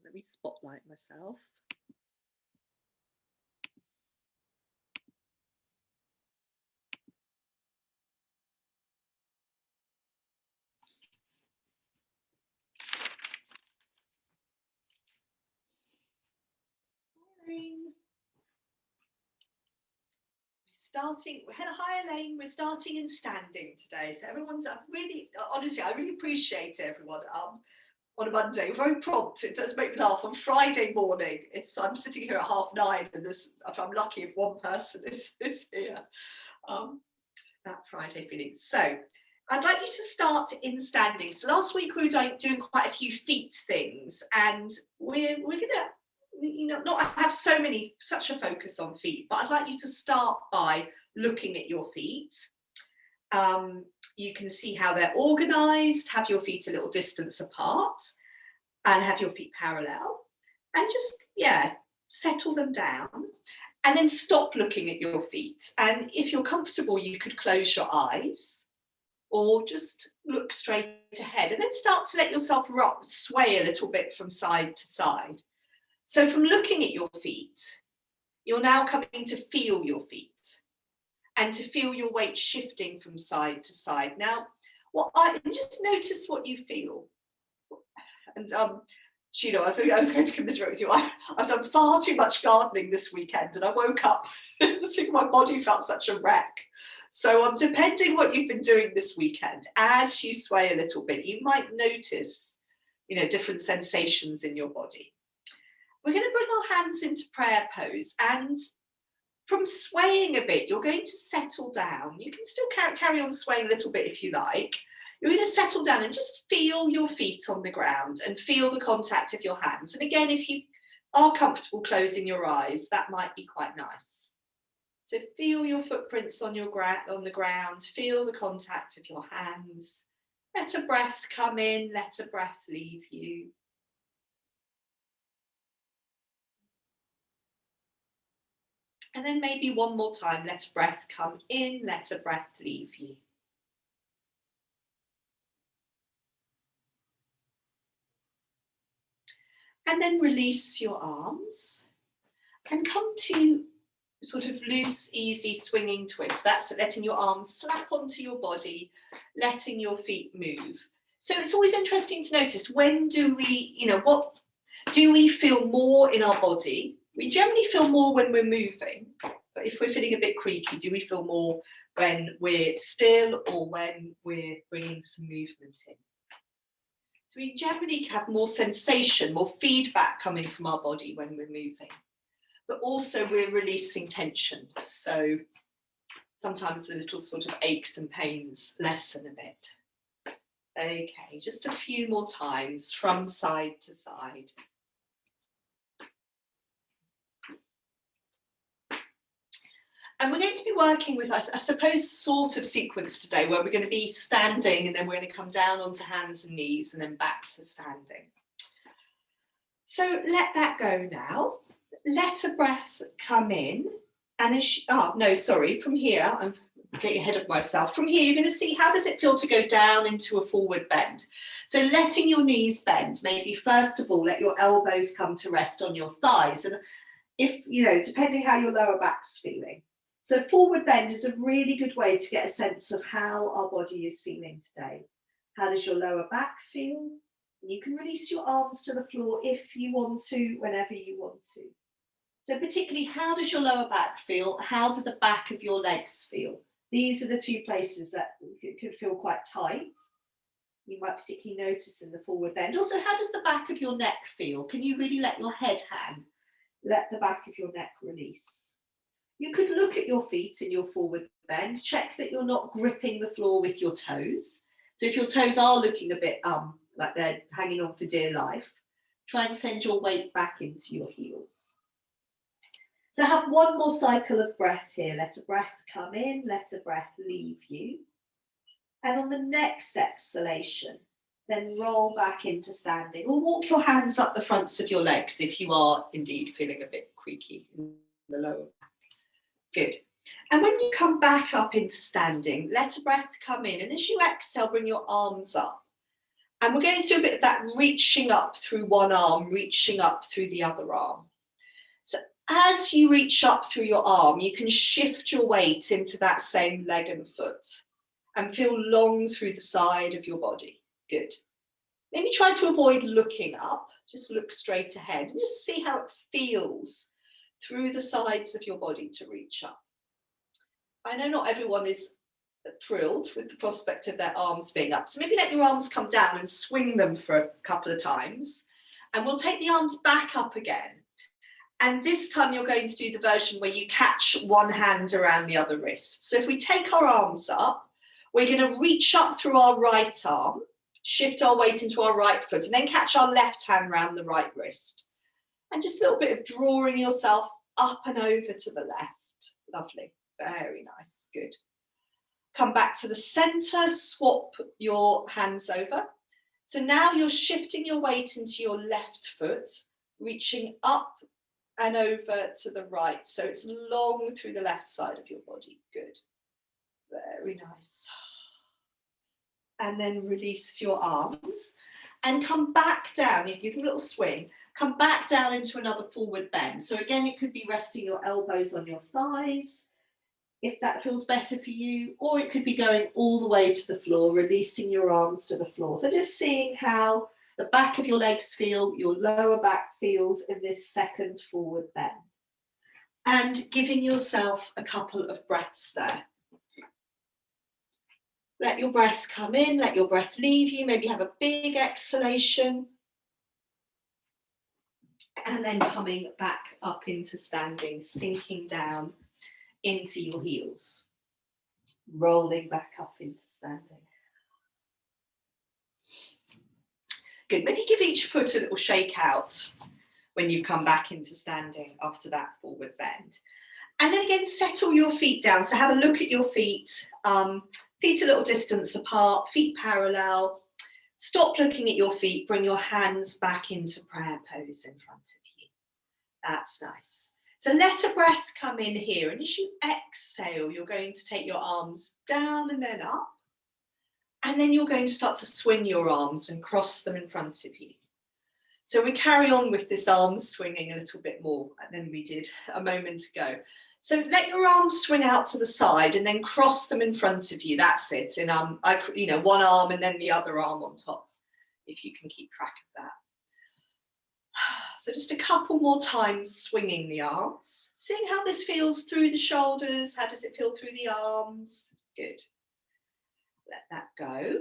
Let me spotlight myself. Hi Elaine, we're starting in standing today. So everyone's honestly, I really appreciate everyone on a Monday. Very prompt. It does make me laugh. On Friday morning, I'm sitting here at 9:30 and I'm lucky if one person is here. That Friday feeling. So I'd like you to start in standing. So last week we were doing quite a few feet things, and we're gonna not have such a focus on feet, but I'd like you to start by looking at your feet. You can see how they're organized, have your feet a little distance apart, and have your feet parallel, and just, settle them down, and then stop looking at your feet. And if you're comfortable, you could close your eyes or just look straight ahead, and then start to let yourself sway a little bit from side to side. So from looking at your feet, you're now coming to feel your feet and to feel your weight shifting from side to side. Now, just notice what you feel. And Sheila, I was going to commiserate with you. I've done far too much gardening this weekend, and I woke up thinking my body felt such a wreck. So depending what you've been doing this weekend, as you sway a little bit, you might notice, different sensations in your body. We're going to bring our hands into prayer pose, and from swaying a bit, you're going to settle down. You can still carry on swaying a little bit if you like. You're going to settle down and just feel your feet on the ground and feel the contact of your hands. And again, if you are comfortable closing your eyes, that might be quite nice. So feel your footprints on the ground, feel the contact of your hands. Let a breath come in, let a breath leave you. And then maybe one more time, let a breath come in, let a breath leave you. And then release your arms and come to sort of loose, easy swinging twist. That's letting your arms slap onto your body, letting your feet move. So it's always interesting to notice, when do we, what do we feel more in our body? We generally feel more when we're moving, but if we're feeling a bit creaky, do we feel more when we're still or when we're bringing some movement in? So we generally have more sensation, more feedback coming from our body when we're moving, but also we're releasing tension. So sometimes the little sort of aches and pains lessen a bit. Okay, just a few more times from side to side. And we're going to be working with, I suppose, sort of sequence today, where we're going to be standing and then we're going to come down onto hands and knees and then back to standing. So let that go now. Let a breath come in. And from here, I'm getting ahead of myself. From here, you're going to see, how does it feel to go down into a forward bend? So letting your knees bend, maybe first of all, let your elbows come to rest on your thighs. And if, depending how your lower back's feeling. So forward bend is a really good way to get a sense of how our body is feeling today. How does your lower back feel? You can release your arms to the floor if you want to, whenever you want to. So particularly, how does your lower back feel? How do the back of your legs feel? These are the two places that could feel quite tight. You might particularly notice in the forward bend. Also, how does the back of your neck feel? Can you really let your head hang? Let the back of your neck release. You could look at your feet in your forward bend, check that you're not gripping the floor with your toes. So if your toes are looking a bit like they're hanging on for dear life, try and send your weight back into your heels. So have one more cycle of breath here. Let a breath come in, let a breath leave you. And on the next exhalation, then roll back into standing, or walk your hands up the fronts of your legs if you are indeed feeling a bit creaky in the lower back. Good. And when you come back up into standing, let a breath come in. And as you exhale, bring your arms up. And we're going to do a bit of that reaching up through one arm, reaching up through the other arm. So as you reach up through your arm, you can shift your weight into that same leg and foot and feel long through the side of your body. Good. Maybe try to avoid looking up. Just look straight ahead and just see how it feels through the sides of your body to reach up. I know not everyone is thrilled with the prospect of their arms being up. So maybe let your arms come down and swing them for a couple of times. And we'll take the arms back up again. And this time you're going to do the version where you catch one hand around the other wrist. So if we take our arms up, we're going to reach up through our right arm, shift our weight into our right foot, and then catch our left hand round the right wrist. And just a little bit of drawing yourself up and over to the left. Lovely. Very nice. Good. Come back to the center, swap your hands over. So now you're shifting your weight into your left foot, reaching up and over to the right. So it's long through the left side of your body. Good. Very nice. And then release your arms and come back down. You give them a little swing. Come back down into another forward bend. So again, it could be resting your elbows on your thighs, if that feels better for you, or it could be going all the way to the floor, releasing your arms to the floor. So just seeing how the back of your legs feel, your lower back feels in this second forward bend. And giving yourself a couple of breaths there. Let your breath come in, let your breath leave you, maybe have a big exhalation. And then coming back up into standing, sinking down into your heels, rolling back up into standing. Good, maybe give each foot a little shake out when you've come back into standing after that forward bend. And then again, settle your feet down. So have a look at your feet, feet a little distance apart, feet parallel. Stop looking at your feet, bring your hands back into prayer pose in front of you. That's nice. So let a breath come in here, and as you exhale, you're going to take your arms down and then up, and then you're going to start to swing your arms and cross them in front of you. So we carry on with this arm swinging a little bit more than we did a moment ago. So let your arms swing out to the side and then cross them in front of you. That's it. In one arm and then the other arm on top, if you can keep track of that. So just a couple more times swinging the arms, seeing how this feels through the shoulders. How does it feel through the arms? Good. Let that go.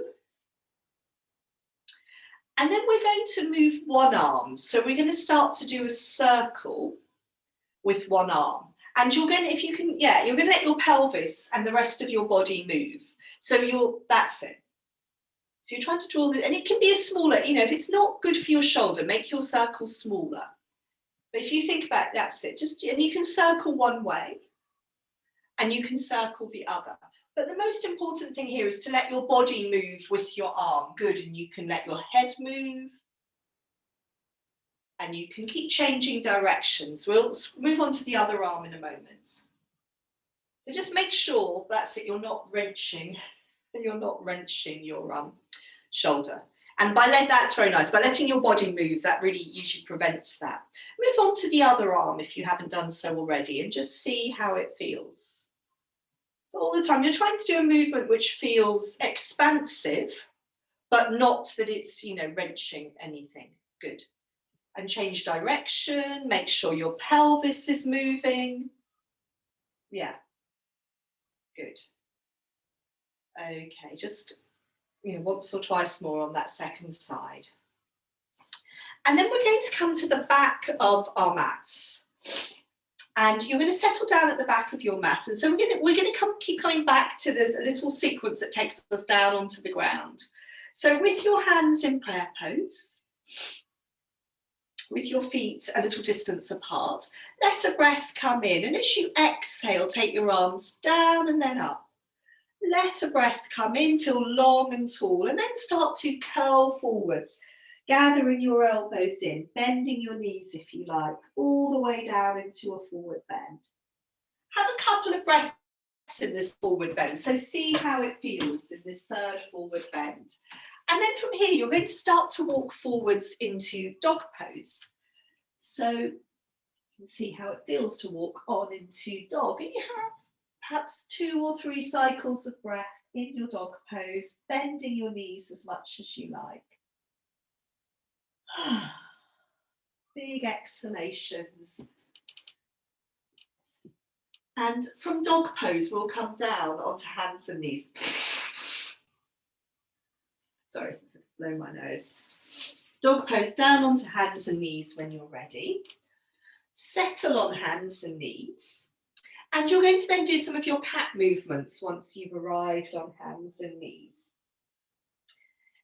And then we're going to move one arm. So we're going to start to do a circle with one arm. And you're going to, if you can, you're going to let your pelvis and the rest of your body move. So that's it. So you're trying to draw this, and it can be a smaller, if it's not good for your shoulder, make your circle smaller. But if you think about it, that's it. And you can circle one way and you can circle the other. But the most important thing here is to let your body move with your arm. Good. And you can let your head move. And you can keep changing directions. We'll move on to the other arm in a moment. So just make sure, that's it, you're not wrenching your shoulder. And that's very nice. By letting your body move, that really usually prevents that. Move on to the other arm if you haven't done so already, and just see how it feels. So all the time, you're trying to do a movement which feels expansive, but not that it's, wrenching anything. Good. And change direction, make sure your pelvis is moving. Yeah. Good. Okay, just once or twice more on that second side. And then we're going to come to the back of our mats. And you're going to settle down at the back of your mat. And so we're going to keep coming back to this little sequence that takes us down onto the ground. So with your hands in prayer pose, with your feet a little distance apart, let a breath come in. And as you exhale, take your arms down and then up. Let a breath come in, feel long and tall, and then start to curl forwards, gathering your elbows in, bending your knees if you like, all the way down into a forward bend. Have a couple of breaths in this forward bend. So see how it feels in this third forward bend. And then from here, you're going to start to walk forwards into dog pose. So you can see how it feels to walk on into dog. And you have perhaps 2 or 3 cycles of breath in your dog pose, bending your knees as much as you like. Big exhalations. And from dog pose, we'll come down onto hands and knees. Sorry, blow my nose. Dog pose, down onto hands and knees when you're ready. Settle on hands and knees. And you're going to then do some of your cat movements once you've arrived on hands and knees.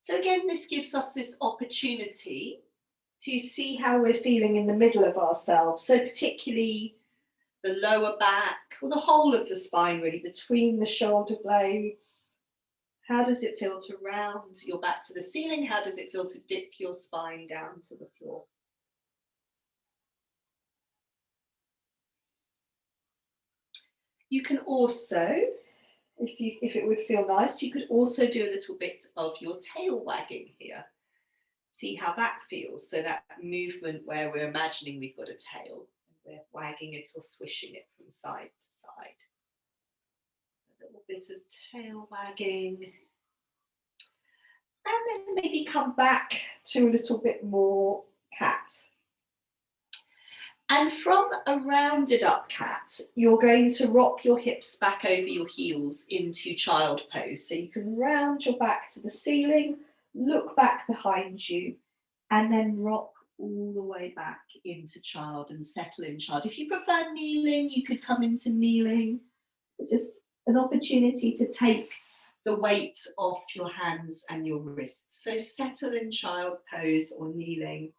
So again, this gives us this opportunity to see how we're feeling in the middle of ourselves. So particularly the lower back, or the whole of the spine really, between the shoulder blades. How does it feel to round your back to the ceiling? How does it feel to dip your spine down to the floor? You can also, if it would feel nice, you could also do a little bit of your tail wagging here. See how that feels. So that movement where we're imagining we've got a tail, and we're wagging it or swishing it from side to side. A little bit of tail wagging. And then maybe come back to a little bit more cat. And from a rounded up cat, you're going to rock your hips back over your heels into child pose. So you can round your back to the ceiling, look back behind you, and then rock all the way back into child and settle in child. If you prefer kneeling, you could come into kneeling. Just an opportunity to take the weight off your hands and your wrists. So settle in child pose or kneeling.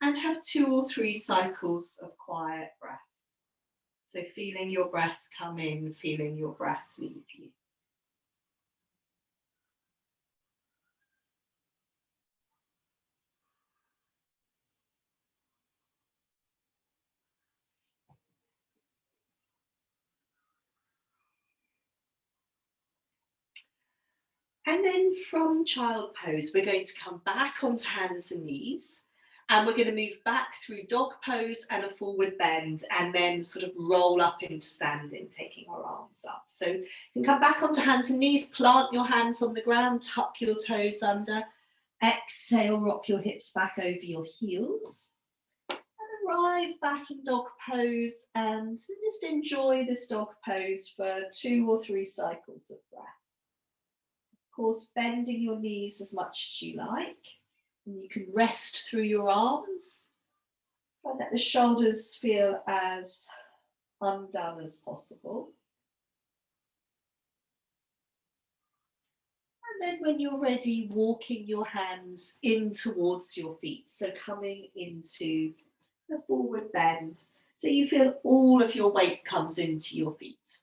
And have 2 or 3 cycles of quiet breath. So feeling your breath come in, feeling your breath leave you. And then from child pose, we're going to come back onto hands and knees. And we're going to move back through dog pose and a forward bend, and then sort of roll up into standing, taking our arms up. So you can come back onto hands and knees, plant your hands on the ground, tuck your toes under, exhale, rock your hips back over your heels, and arrive back in dog pose, and just enjoy this dog pose for 2 or 3 cycles of breath. Of course, bending your knees as much as you like. And you can rest through your arms. Try let the shoulders feel as undone as possible. And then when you're ready, walking your hands in towards your feet. So coming into the forward bend. So you feel all of your weight comes into your feet.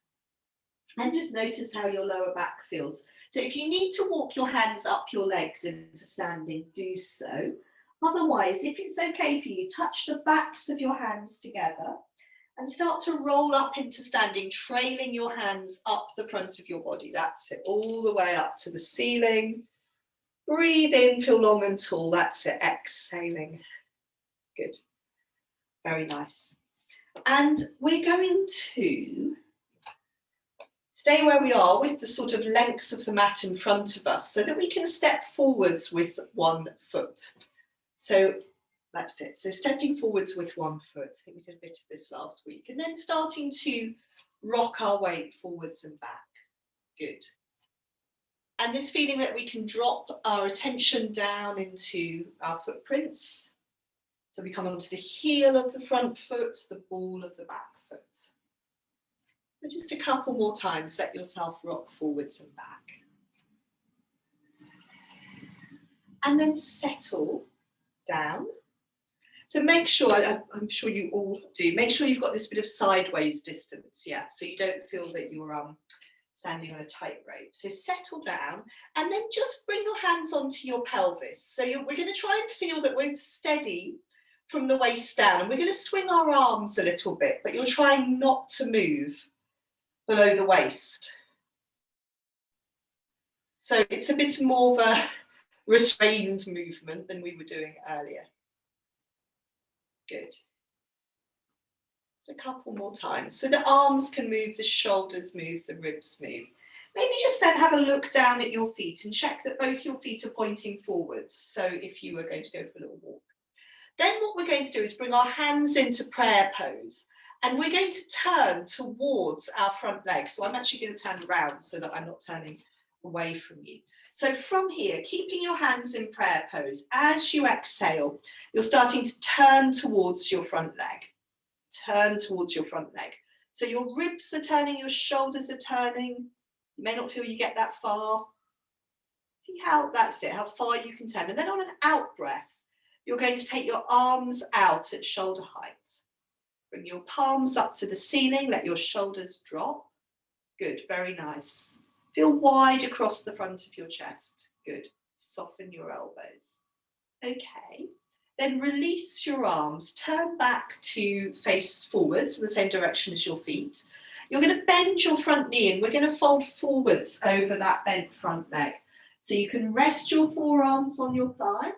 And just notice how your lower back feels. So if you need to walk your hands up your legs into standing, do so. Otherwise, if it's okay for you, touch the backs of your hands together and start to roll up into standing, trailing your hands up the front of your body. That's it, all the way up to the ceiling. Breathe in, feel long and tall. That's it, exhaling. Good. Very nice. And we're going to stay where we are with the sort of length of the mat in front of us so that we can step forwards with 1 foot. So that's it. So stepping forwards with 1 foot. I think we did a bit of this last week. And then starting to rock our weight forwards and back. Good. And this feeling that we can drop our attention down into our footprints. So we come onto the heel of the front foot, the ball of the back foot. So just a couple more times, let yourself rock forwards and back. And then settle down. So make sure, I'm sure you all do, make sure you've got this bit of sideways distance, yeah, so you don't feel that you're standing on a tightrope. So settle down and then just bring your hands onto your pelvis. So we're going to try and feel that we're steady from the waist down. And we're going to swing our arms a little bit, but you're trying not to move below the waist. So it's a bit more of a restrained movement than we were doing earlier. Good. So a couple more times. So the arms can move, the shoulders move, the ribs move. Maybe just then have a look down at your feet and check that both your feet are pointing forwards. So if you were going to go for a little walk. Then what we're going to do is bring our hands into prayer pose. And we're going to turn towards our front leg. So I'm actually going to turn around so that I'm not turning away from you. So from here, keeping your hands in prayer pose, as you exhale, you're starting to turn towards your front leg. Turn towards your front leg. So your ribs are turning, your shoulders are turning. You may not feel you get that far. See how, that's it, how far you can turn. And then on an out breath, you're going to take your arms out at shoulder height. Bring your palms up to the ceiling, let your shoulders drop. Good, very nice. Feel wide across the front of your chest. Good, soften your elbows. Okay, then release your arms, turn back to face forwards in the same direction as your feet. You're going to bend your front knee and we're going to fold forwards over that bent front leg. So you can rest your forearms on your thigh,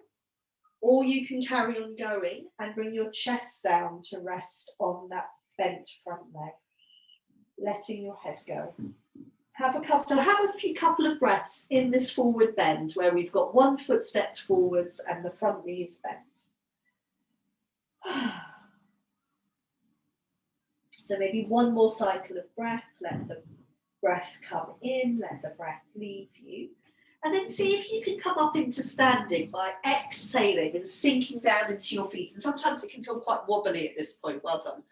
or you can carry on going and bring your chest down to rest on that bent front leg, letting your head go. Have a couple of breaths in this forward bend where we've got one foot stepped forwards and the front knee is bent. So maybe one more cycle of breath, let the breath come in, let the breath leave you. And then see if you can come up into standing by exhaling and sinking down into your feet. And sometimes it can feel quite wobbly at this point. Well done.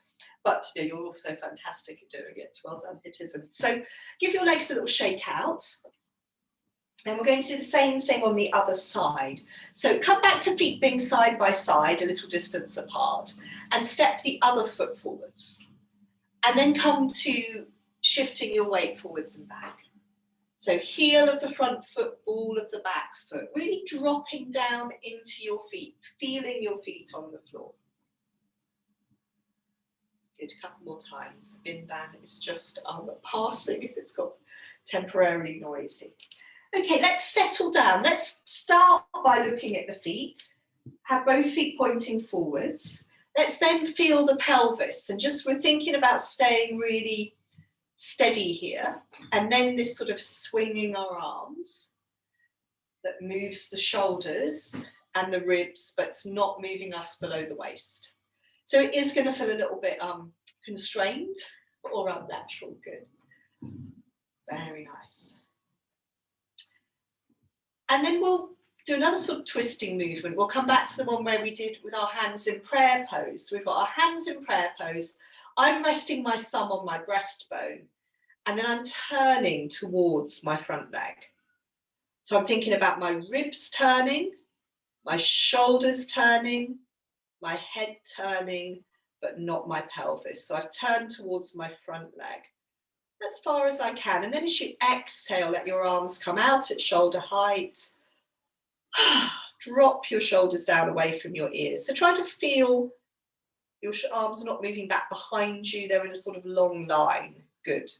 But you know, you're also fantastic at doing it. Well done, it isn't. So give your legs a little shake out. And we're going to do the same thing on the other side. So come back to feet being side by side, a little distance apart, and step the other foot forwards. And then come to shifting your weight forwards and back. So heel of the front foot, ball of the back foot, really dropping down into your feet, feeling your feet on the floor. Good, a couple more times. The bin van is just passing if it's got temporarily noisy. Okay, let's settle down. Let's start by looking at the feet. Have both feet pointing forwards. Let's then feel the pelvis. And just we're thinking about staying really steady here. And then this sort of swinging our arms that moves the shoulders and the ribs, but it's not moving us below the waist. So it is going to feel a little bit constrained or unnatural. Good. Very nice. And then we'll do another sort of twisting movement. We'll come back to the one where we did with our hands in prayer pose. So we've got our hands in prayer pose. I'm resting my thumb on my breastbone, and then I'm turning towards my front leg. So I'm thinking about my ribs turning, my shoulders turning, my head turning, but not my pelvis. So I've turned towards my front leg as far as I can. And then as you exhale, let your arms come out at shoulder height. Drop your shoulders down away from your ears. So try to feel your arms are not moving back behind you. They're in a sort of long line. Good.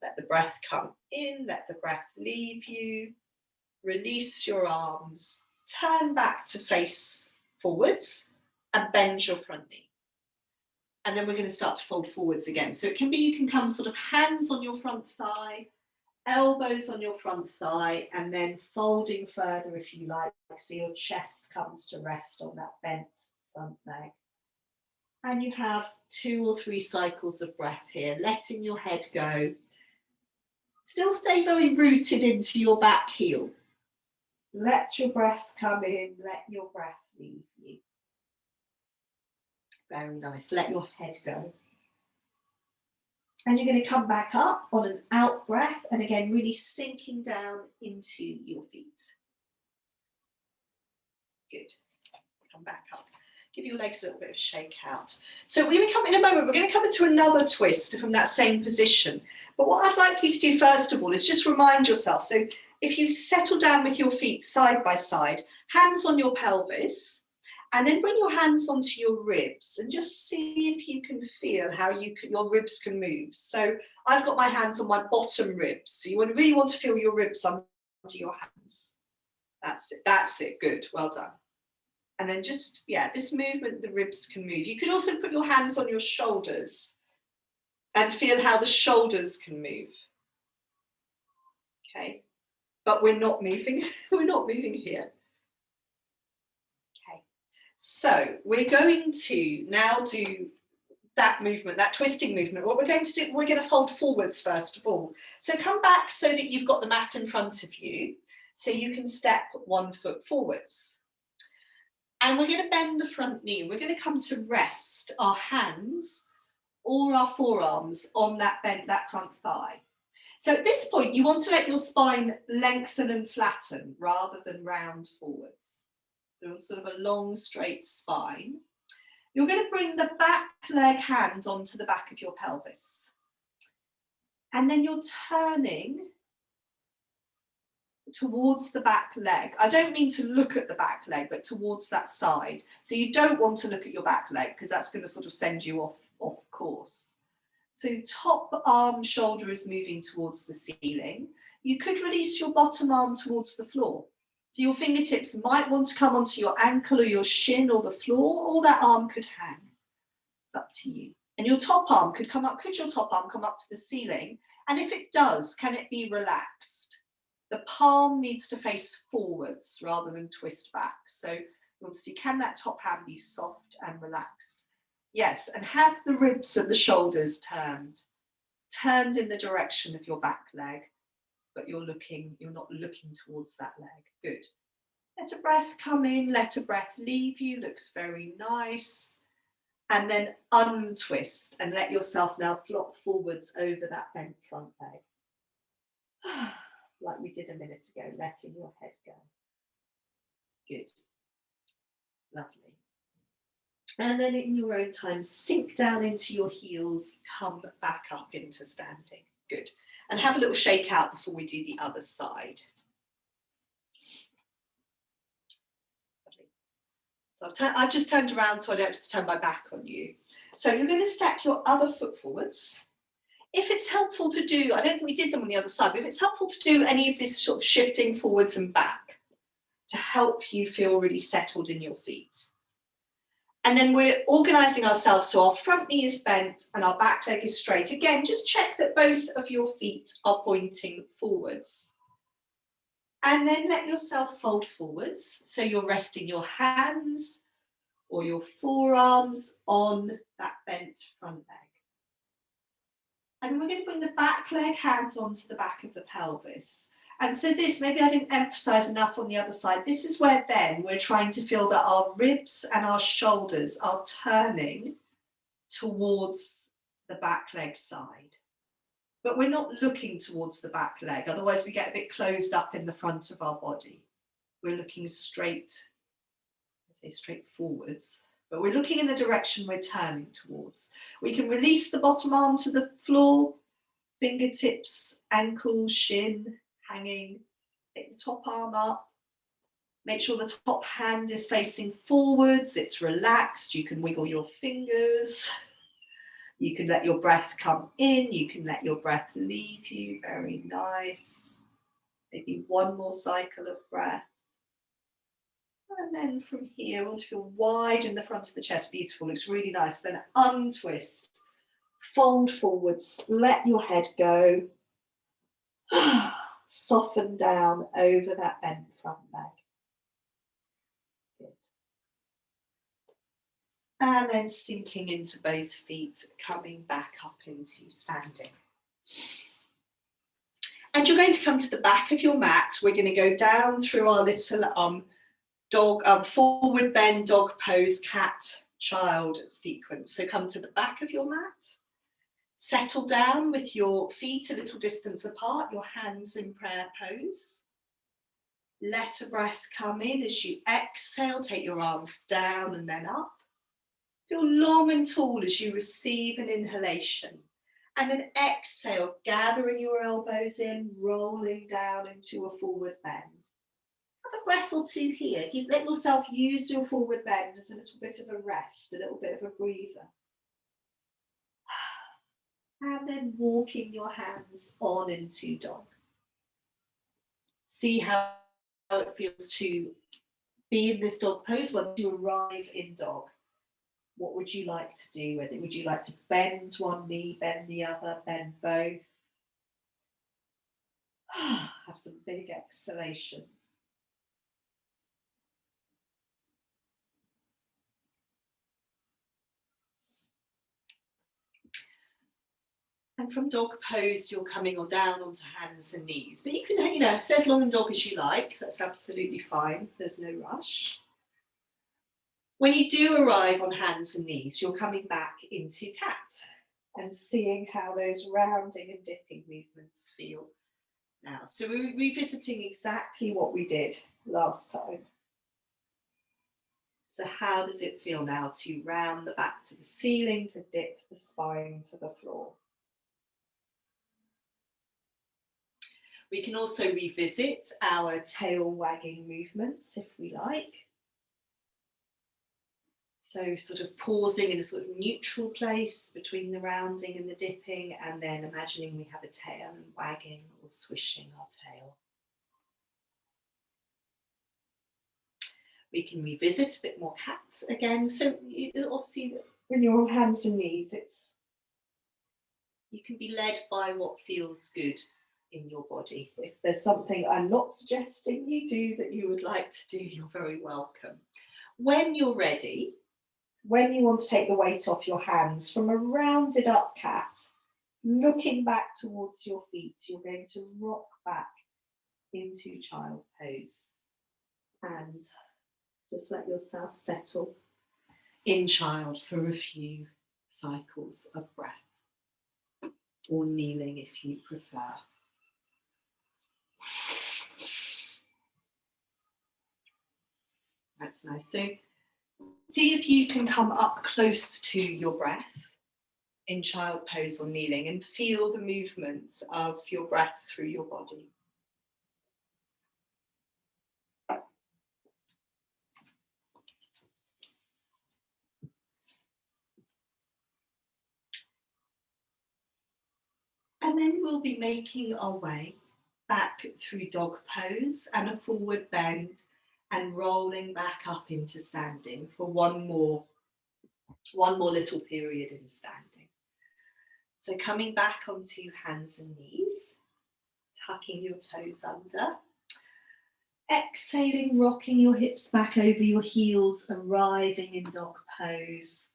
Let the breath come in. Let the breath leave you. Release your arms. Turn back to face forwards and bend your front knee. And then we're going to start to fold forwards again. So it can be you can come sort of hands on your front thigh, elbows on your front thigh, and then folding further if you like, so your chest comes to rest on that bent front leg. And you have 2 or 3 cycles of breath here, letting your head go. Still stay very rooted into your back heel. Let your breath come in, let your breath leave you. Very nice, let your head go. And you're going to come back up on an out breath, and again, really sinking down into your feet. Good. Come back up. Give your legs a little bit of a shake out. So we're going to come in a moment, we're going to come into another twist from that same position. But what I'd like you to do first of all is just remind yourself. So if you settle down with your feet side by side, hands on your pelvis, And then bring your hands onto your ribs and just see if you can feel how your ribs can move. So I've got my hands on my bottom ribs. So you really want to feel your ribs under your hands. That's it, good, well done. And then just, yeah, this movement, the ribs can move. You could also put your hands on your shoulders and feel how the shoulders can move. Okay, but we're not moving, we're not moving here. Okay, so we're going to now do that movement, that twisting movement. What we're going to do, we're going to fold forwards first of all. So come back so that you've got the mat in front of you, so you can step 1 foot forwards. And we're going to bend the front knee. We're going to come to rest our hands or our forearms on that front thigh. So at this point, you want to let your spine lengthen and flatten rather than round forwards. So sort of a long, straight spine. You're going to bring the back leg hand onto the back of your pelvis. And then you're turning towards the back leg. I don't mean to look at the back leg, but towards that side. So you don't want to look at your back leg because that's going to sort of send you off course. So top arm, shoulder is moving towards the ceiling. You could release your bottom arm towards the floor. So your fingertips might want to come onto your ankle or your shin or the floor, or that arm could hang. It's up to you. And your top arm could come up. Could your top arm come up to the ceiling? And if it does, can it be relaxed? The palm needs to face forwards rather than twist back. So obviously, can that top hand be soft and relaxed? Yes, and have the ribs and the shoulders turned in the direction of your back leg, but you're not looking towards that leg. Good. Let a breath come in, let a breath leave you, looks very nice. And then untwist and let yourself now flop forwards over that bent front leg. Like we did a minute ago, letting your head go. Good. Lovely. And then in your own time, sink down into your heels, come back up into standing. Good. And have a little shake out before we do the other side. Lovely. So I've just turned around so I don't have to turn my back on you. So you're going to step your other foot forwards. If it's helpful to do, I don't think we did them on the other side, but if it's helpful to do any of this sort of shifting forwards and back to help you feel really settled in your feet. And then we're organising ourselves so our front knee is bent and our back leg is straight. Again, just check that both of your feet are pointing forwards. And then let yourself fold forwards. So you're resting your hands or your forearms on that bent front leg. And we're going to bring the back leg hand onto the back of the pelvis. And so this, maybe I didn't emphasize enough on the other side, this is where then we're trying to feel that our ribs and our shoulders are turning towards the back leg side. But we're not looking towards the back leg, otherwise we get a bit closed up in the front of our body. We're looking straight, I say straight forwards, but we're looking in the direction we're turning towards. We can release the bottom arm to the floor, fingertips, ankle, shin, hanging, take the top arm up, make sure the top hand is facing forwards, it's relaxed, you can wiggle your fingers, you can let your breath come in, you can let your breath leave you, very nice. Maybe one more cycle of breath. And then from here, I want to feel wide in the front of the chest, beautiful, looks really nice. Then untwist, fold forwards, let your head go. Soften down over that bent front leg. Good. And then sinking into both feet, coming back up into standing. And you're going to come to the back of your mat. We're going to go down through our little dog forward bend, dog pose, cat, child sequence. So come to the back of your mat. Settle down with your feet a little distance apart, your hands in prayer pose. Let a breath come in as you exhale, take your arms down and then up. Feel long and tall as you receive an inhalation. And then exhale, gathering your elbows in, rolling down into a forward bend. Have a breath or two here. Let yourself use your forward bend as a little bit of a rest, a little bit of a breather. And then walking your hands on into dog. See how it feels to be in this dog pose once you arrive in dog. What would you like to do with it? Would you like to bend one knee, bend the other, bend both? Have some big exhalations. And from dog pose, you're coming on down onto hands and knees. But you can, stay as long in dog as you like. That's absolutely fine. There's no rush. When you do arrive on hands and knees, you're coming back into cat and seeing how those rounding and dipping movements feel now. So we're revisiting exactly what we did last time. So how does it feel now to round the back to the ceiling, to dip the spine to the floor? We can also revisit our tail wagging movements if we like. So sort of pausing in a sort of neutral place between the rounding and the dipping, and then imagining we have a tail and wagging or swishing our tail. We can revisit a bit more cat again. So obviously when you're on hands and knees, you can be led by what feels good in your body. If there's something I'm not suggesting you do that you would like to do, you're very welcome. When you're ready, when you want to take the weight off your hands from a rounded up cat, looking back towards your feet, you're going to rock back into child pose and just let yourself settle in child for a few cycles of breath, or kneeling if you prefer. That's nice. So see if you can come up close to your breath in child pose or kneeling and feel the movement of your breath through your body. And then we'll be making our way back through dog pose and a forward bend and rolling back up into standing for one more little period in standing. So coming back onto hands and knees, tucking your toes under. Exhaling, rocking your hips back over your heels, arriving in dog pose.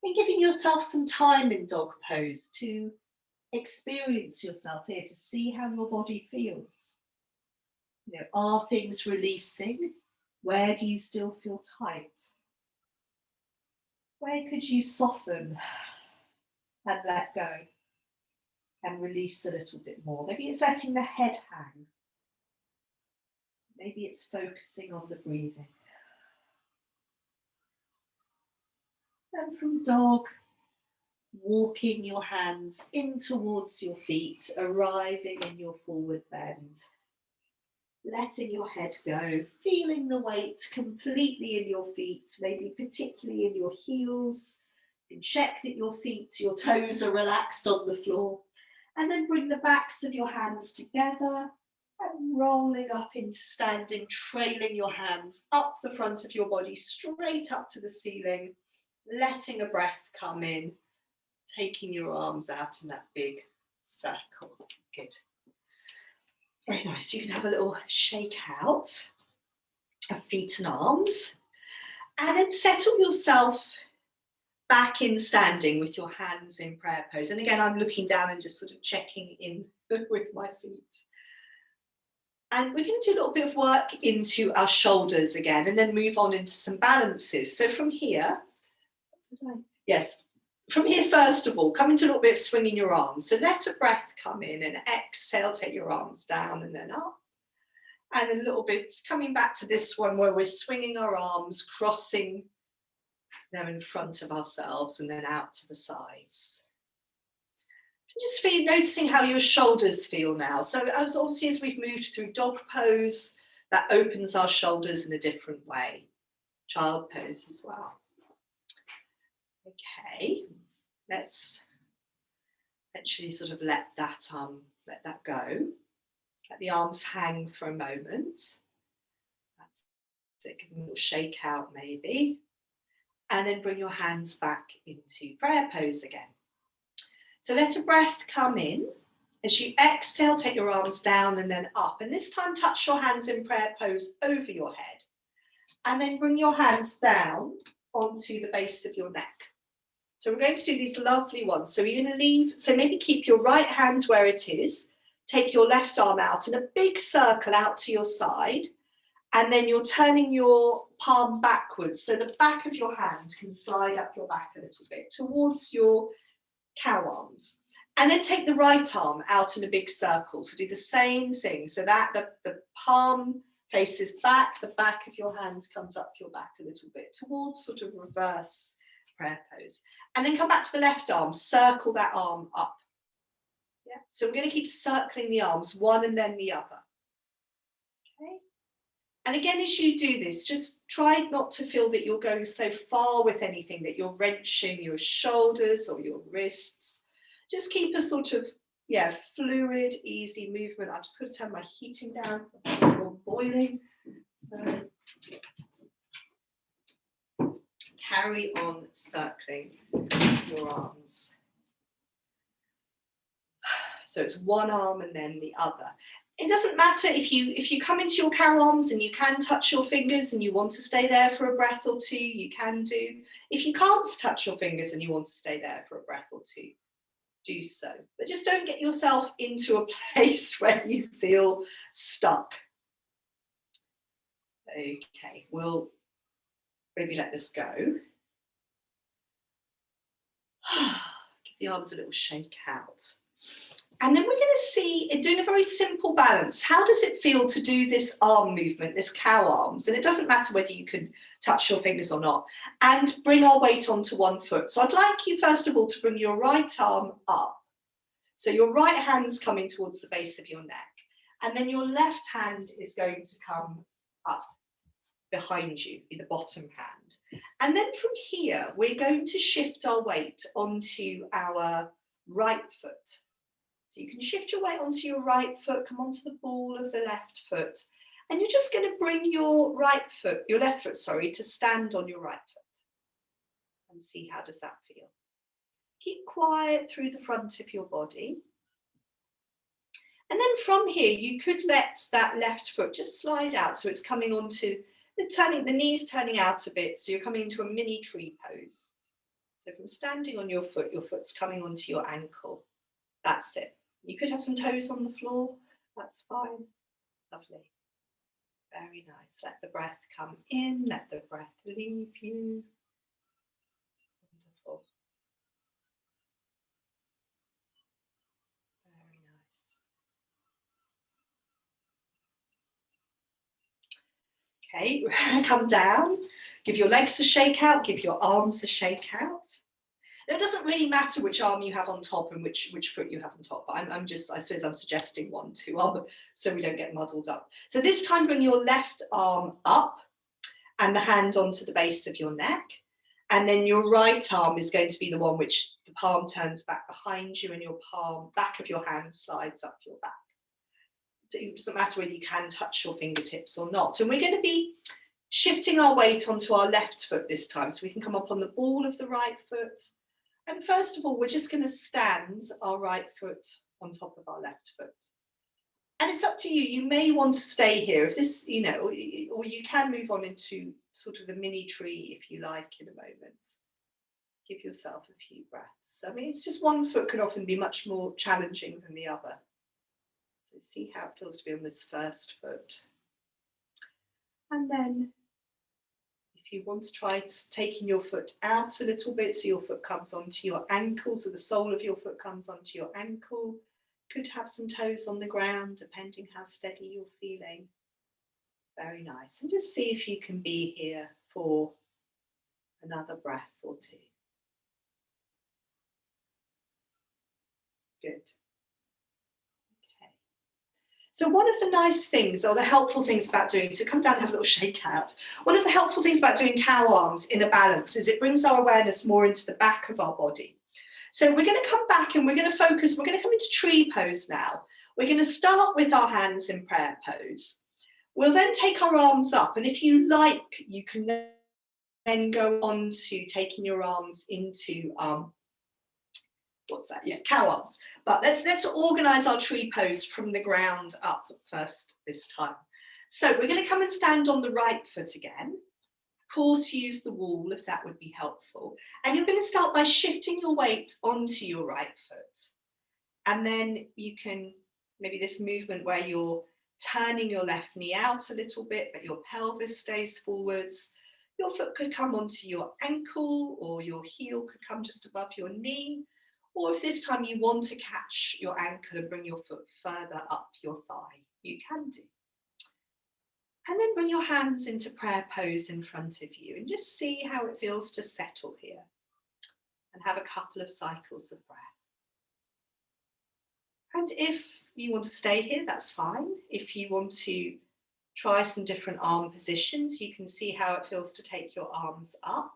And giving yourself some time in dog pose to experience yourself here, to see how your body feels. Are things releasing? Where do you still feel tight? Where could you soften and let go and release a little bit more? Maybe it's letting the head hang. Maybe it's focusing on the breathing. And from dog, walking your hands in towards your feet, arriving in your forward bend. Letting your head go, feeling the weight completely in your feet, maybe particularly in your heels. You can check that your toes are relaxed on the floor. And then bring the backs of your hands together and rolling up into standing, trailing your hands up the front of your body, straight up to the ceiling, letting a breath come in, taking your arms out in that big circle. Good. Very nice. You can have a little shake out of feet and arms, and then settle yourself back in standing with your hands in prayer pose. And again, I'm looking down and just sort of checking in with my feet. And we're going to do a little bit of work into our shoulders again, and then move on into some balances. So from here, from here, first of all, come into a little bit of swinging your arms. So let a breath come in and exhale, take your arms down and then up. And a little bit coming back to this one where we're swinging our arms, crossing them in front of ourselves and then out to the sides. Just noticing how your shoulders feel now. So as we've moved through dog pose, That opens our shoulders in a different way. Child pose as well. Okay, let's actually sort of let that go. Let the arms hang for a moment. That's it. Give them a little shake out maybe. And then bring your hands back into prayer pose again. So let a breath come in. As you exhale, take your arms down and then up. And this time touch your hands in prayer pose over your head. And then bring your hands down onto the base of your neck. So we're going to do these lovely ones. So you're going to leave, so maybe keep your right hand where it is. Take your left arm out in a big circle out to your side. And then you're turning your palm backwards. So the back of your hand can slide up your back a little bit towards your cow arms. And then take the right arm out in a big circle. So do the same thing. So that the palm faces back, the back of your hand comes up your back a little bit towards sort of reverse prayer pose. And then come back to the left arm, circle that arm up. Yeah. So we're going to keep circling the arms, one and then the other. Okay. And again, as you do this, just try not to feel that you're going so far with anything, that you're wrenching your shoulders or your wrists. Just keep a sort of, fluid, easy movement. I'm just going to turn my heating down. It's all boiling. So carry on circling your arms. So it's one arm and then the other. It doesn't matter if you come into your cow arms and you can touch your fingers and you want to stay there for a breath or two, you can do. If you can't touch your fingers and you want to stay there for a breath or two, do so. But just don't get yourself into a place where you feel stuck. Okay, we'll maybe let this go. Give the arms a little shake out. And then we're going to see, doing a very simple balance. How does it feel to do this arm movement, this cow arms? And it doesn't matter whether you can touch your fingers or not. And bring our weight onto one foot. So I'd like you, first of all, to bring your right arm up. So your right hand's coming towards the base of your neck. And then your left hand is going to come up behind you, be the bottom hand. And then from here, we're going to shift our weight onto our right foot. So you can shift your weight onto your right foot, come onto the ball of the left foot, and you're just going to bring your left foot, to stand on your right foot. And see, how does that feel? Keep quiet through the front of your body. And then from here, you could let that left foot just slide out. So it's coming onto the knees turning out a bit. So you're coming into a mini tree pose. So from standing on your foot's coming onto your ankle. That's it. You could have some toes on the floor. That's fine. Lovely. Very nice. Let the breath come in. Let the breath leave you. Wonderful. Very nice. Okay, come down. Give your legs a shake out. Give your arms a shake out. It doesn't really matter which arm you have on top and which foot you have on top, but I suppose I'm suggesting 1, 2 arms so we don't get muddled up. So this time bring your left arm up and the hand onto the base of your neck. And then your right arm is going to be the one which the palm turns back behind you and your back of your hand slides up your back. It doesn't matter whether you can touch your fingertips or not. And we're going to be shifting our weight onto our left foot this time. So we can come up on the ball of the right foot. And first of all, we're just going to stand our right foot on top of our left foot. And it's up to you. You may want to stay here if this, or you can move on into sort of the mini tree if you like in a moment. Give yourself a few breaths. I mean, it's just one foot can often be much more challenging than the other. So see how it feels to be on this first foot. And then you want to try taking your foot out a little bit so your foot comes onto your ankle, so the sole of your foot comes onto your ankle. Could have some toes on the ground depending how steady you're feeling. Very nice. And just see if you can be here for another breath or two. Good. So one of the nice things, or the helpful things about doing, so come down and have a little shake out. One of the helpful things about doing cow arms in a balance is it brings our awareness more into the back of our body. So we're going to come back and we're going to focus, we're going to come into tree pose now. We're going to start with our hands in prayer pose. We'll then take our arms up, and if you like, you can then go on to taking your arms into what's that? Yeah, cow arms. But let's organize our tree pose from the ground up first this time. So we're going to come and stand on the right foot again. Of course, use the wall if that would be helpful. And you're going to start by shifting your weight onto your right foot. And then you can, maybe this movement where you're turning your left knee out a little bit, but your pelvis stays forwards. Your foot could come onto your ankle, or your heel could come just above your knee. Or if this time you want to catch your ankle and bring your foot further up your thigh, you can do. And then bring your hands into prayer pose in front of you and just see how it feels to settle here and have a couple of cycles of breath. And if you want to stay here, that's fine. If you want to try some different arm positions, you can see how it feels to take your arms up.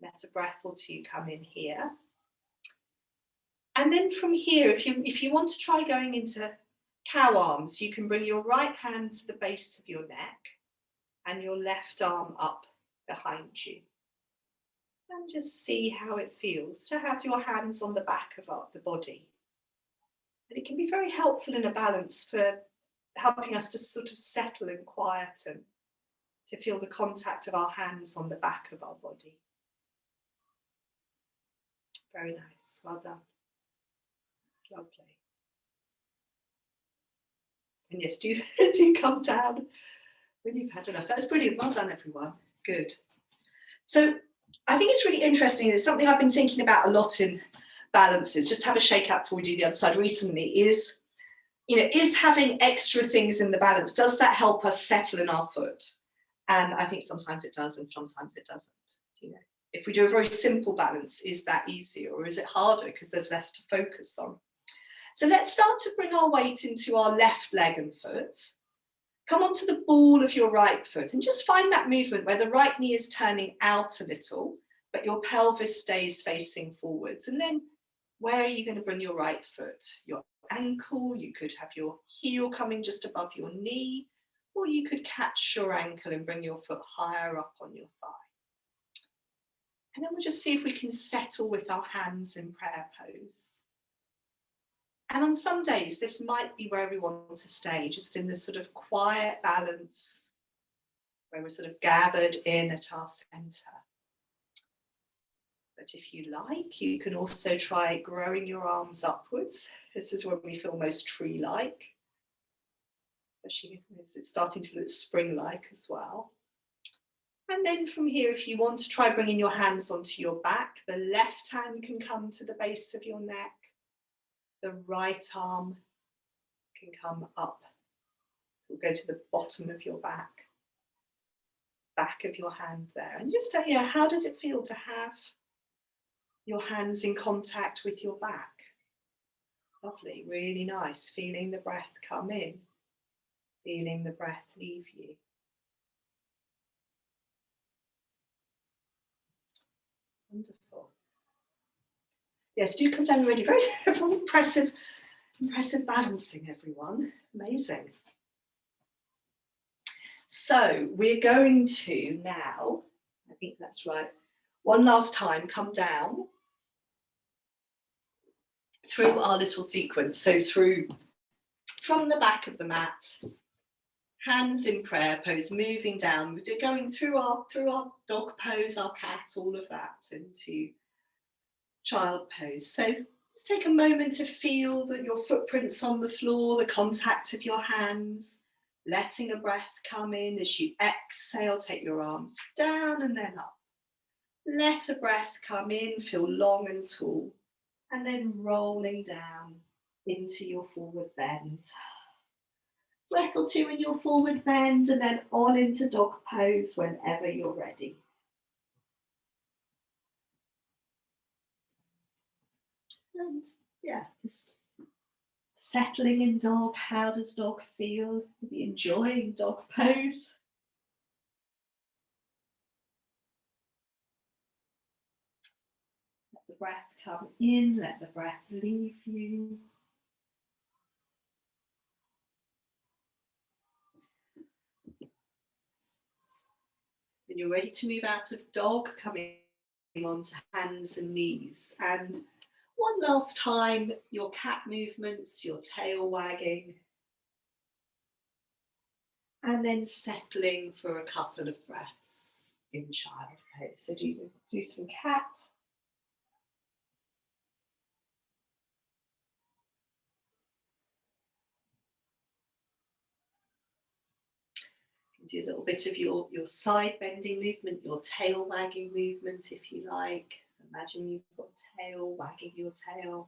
Let a breath or two come in here. And then from here, if you want to try going into cow arms, you can bring your right hand to the base of your neck and your left arm up behind you. And just see how it feels to have your hands on the back of the body. And it can be very helpful in a balance for helping us to sort of settle and quieten, to feel the contact of our hands on the back of our body. Very nice, well done. Lovely. And yes, do come down when you've had enough. That's brilliant. Well done, everyone. Good. So I think it's really interesting. It's something I've been thinking about a lot in balances. Just have a shake out before we do the other side recently. Is having extra things in the balance, does that help us settle in our foot? And I think sometimes it does and sometimes it doesn't. If we do a very simple balance, is that easier or is it harder because there's less to focus on? So let's start to bring our weight into our left leg and foot. Come onto the ball of your right foot and just find that movement where the right knee is turning out a little, but your pelvis stays facing forwards. And then where are you going to bring your right foot? Your ankle, you could have your heel coming just above your knee, or you could catch your ankle and bring your foot higher up on your thigh. And then we'll just see if we can settle with our hands in prayer pose. And on some days, this might be where we want to stay, just in this sort of quiet balance, where we're sort of gathered in at our center. But if you like, you can also try growing your arms upwards. This is when we feel most tree-like, especially as it's starting to look spring-like as well. And then from here, if you want to try bringing your hands onto your back, the left hand can come to the base of your neck. The right arm can come up. We'll go to the bottom of your back of your hand there. And just, how does it feel to have your hands in contact with your back? Lovely, really nice. Feeling the breath come in, feeling the breath leave you. Wonderful. Yes, do come down already. Very impressive balancing, everyone. Amazing. So we're going to now, I think that's right, one last time, come down through our little sequence. So from the back of the mat, hands in prayer pose, moving down, we're going through our dog pose, our cat, all of that into child pose. So just take a moment to feel that your footprints on the floor, the contact of your hands, letting a breath come in. As you exhale, take your arms down and then up. Let a breath come in, feel long and tall, and then rolling down into your forward bend. Breath or two in your forward bend and then on into dog pose whenever you're ready. And just settling in dog. How does dog feel? Maybe enjoying dog pose. Let the breath come in, let the breath leave you. When you're ready to move out of dog, coming onto hands and knees. And one last time, your cat movements, your tail wagging. And then settling for a couple of breaths in child pose. So do some cat. Do a little bit of your side bending movement, your tail wagging movement if you like. So imagine you've got a tail, wagging your tail.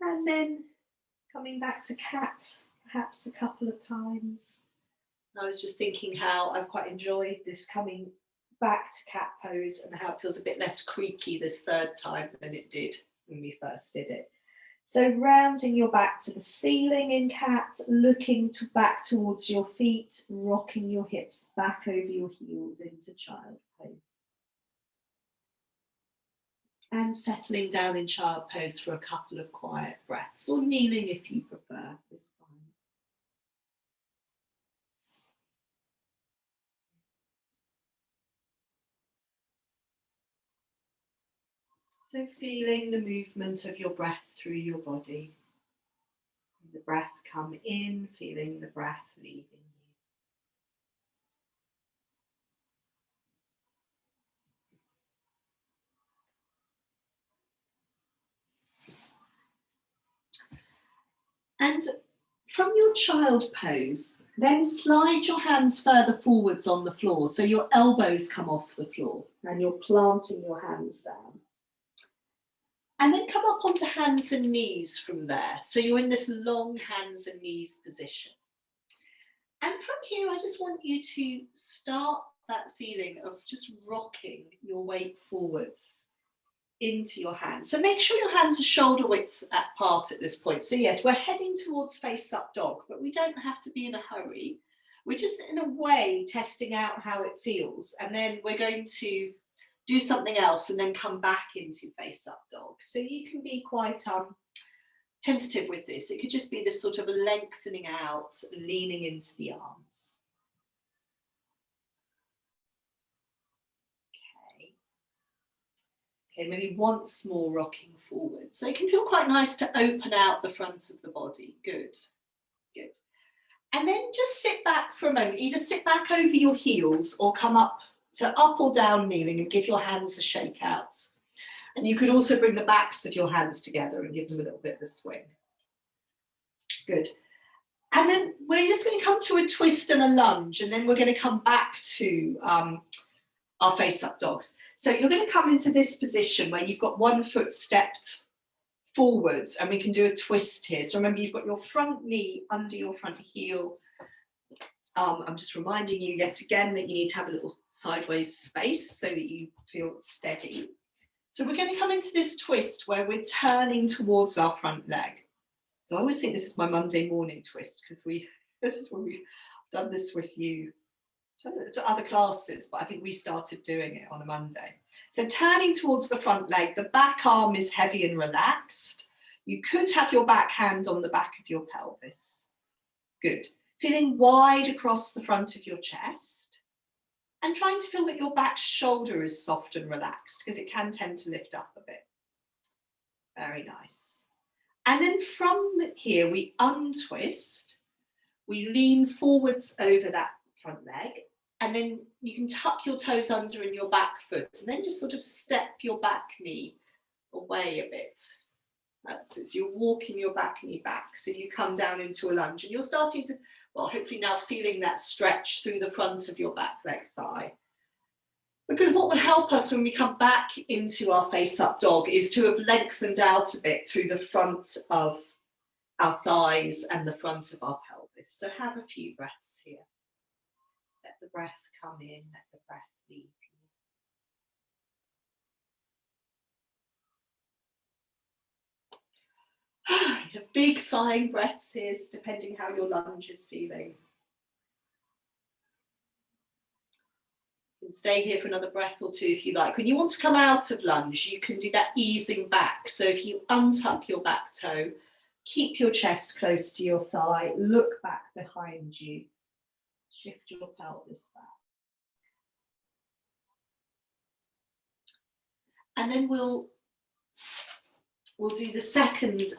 And then coming back to cat, perhaps a couple of times. I was just thinking how I've quite enjoyed this coming back to cat pose and how it feels a bit less creaky this third time than it did when we first did it. So rounding your back to the ceiling in cat, looking back towards your feet, rocking your hips back over your heels into child pose. And settling down in child pose for a couple of quiet breaths, or kneeling if you prefer, is fine. So feeling the movement of your breath through your body. The breath come in, feeling the breath leaving you. And from your child pose, then slide your hands further forwards on the floor so your elbows come off the floor and you're planting your hands down. And then come up onto hands and knees from there. So you're in this long hands and knees position. And from here, I just want you to start that feeling of just rocking your weight forwards into your hands. So make sure your hands are shoulder width apart at this point. So yes, we're heading towards face up dog, but we don't have to be in a hurry. We're just in a way testing out how it feels. And then we're going to do something else and then come back into face up dog. So you can be quite tentative with this. It could just be this sort of lengthening out, leaning into the arms. Okay, maybe once more rocking forward. So it can feel quite nice to open out the front of the body. Good, good. And then just sit back for a moment. Either sit back over your heels or come up, so up or down kneeling, and give your hands a shake out. And you could also bring the backs of your hands together and give them a little bit of a swing. Good. And then we're just going to come to a twist and a lunge, and then we're going to come back to our face up dogs. So you're going to come into this position where you've got one foot stepped forwards, and we can do a twist here. So remember, you've got your front knee under your front heel. I'm just reminding you yet again that you need to have a little sideways space so that you feel steady. So we're going to come into this twist where we're turning towards our front leg. So I always think this is my Monday morning twist because this is when we've done this with you to other classes, but I think we started doing it on a Monday. So turning towards the front leg, the back arm is heavy and relaxed. You could have your back hand on the back of your pelvis. Good. Feeling wide across the front of your chest and trying to feel that your back shoulder is soft and relaxed because it can tend to lift up a bit. Very nice. And then from here, we untwist, we lean forwards over that front leg, and then you can tuck your toes under in your back foot, and then just sort of step your back knee away a bit. That's it. So you're walking your back knee back. So you come down into a lunge, and you're starting to, well, hopefully now feeling that stretch through the front of your back leg thigh. Because what would help us when we come back into our face up dog is to have lengthened out a bit through the front of our thighs and the front of our pelvis. So have a few breaths here. Let the breath come in, let the breath leave have big sighing breaths here, depending how your lunge is feeling. You can stay here for another breath or two if you like. When you want to come out of lunge, you can do that easing back. So if you untuck your back toe, keep your chest close to your thigh, look back behind you, shift your pelvis back. And then we'll do the second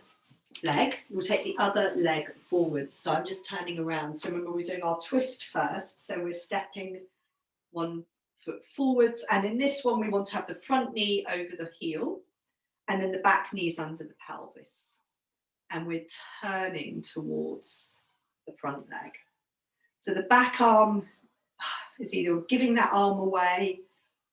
leg. We'll take the other leg forwards. So I'm just turning around. So remember, we're doing our twist first. So we're stepping one foot forwards. And in this one, we want to have the front knee over the heel and then the back knees under the pelvis. And we're turning towards the front leg. So the back arm is either giving that arm away,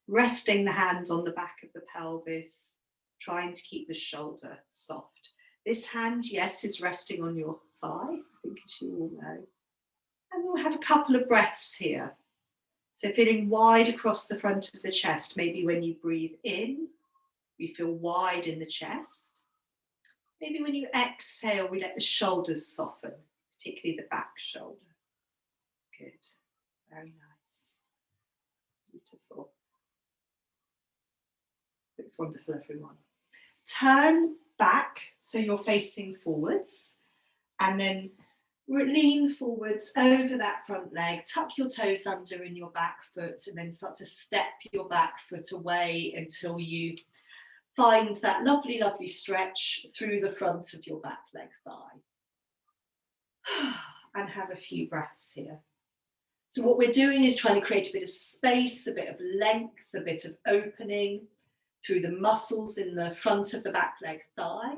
resting the hand on the back of the pelvis, trying to keep the shoulder soft. This hand, yes, is resting on your thigh, I think as you all know. And we'll have a couple of breaths here. So feeling wide across the front of the chest. Maybe when you breathe in, we feel wide in the chest. Maybe when you exhale, we let the shoulders soften, particularly the back shoulder. Good, very nice, beautiful. Looks wonderful, everyone. Turn back so you're facing forwards and then lean forwards over that front leg, tuck your toes under in your back foot and then start to step your back foot away until you find that lovely, lovely stretch through the front of your back leg thigh. And have a few breaths here. So what we're doing is trying to create a bit of space, a bit of length, a bit of opening through the muscles in the front of the back leg thigh,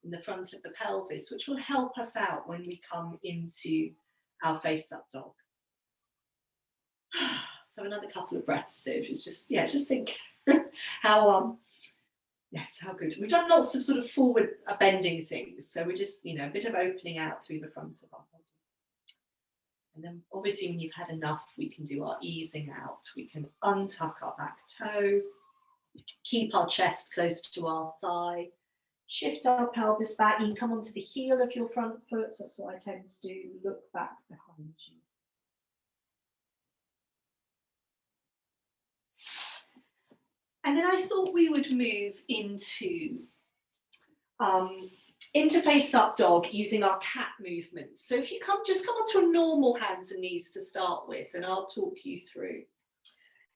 in the front of the pelvis, which will help us out when we come into our face-up dog. So another couple of breaths. So just think how how good. We've done lots of sort of forward bending things. So we're just, a bit of opening out through the front of our body. And then obviously when you've had enough, we can do our easing out. We can untuck our back toe, keep our chest close to our thigh, shift our pelvis back. You can come onto the heel of your front foot. That's what I tend to do. Look back behind you. And then I thought we would move into face up dog using our cat movements. So if you just come onto a normal hands and knees to start with, and I'll talk you through.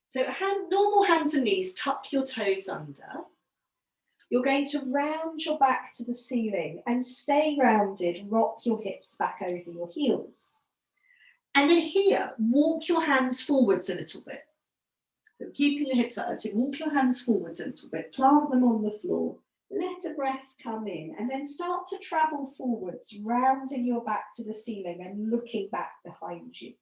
So normal hands and knees, tuck your toes under. You're going to round your back to the ceiling and stay rounded, rock your hips back over your heels. And then here, walk your hands forwards a little bit. So keeping your hips like that, so walk your hands forwards a little bit, plant them on the floor, let a breath come in, and then start to travel forwards, rounding your back to the ceiling and looking back behind you.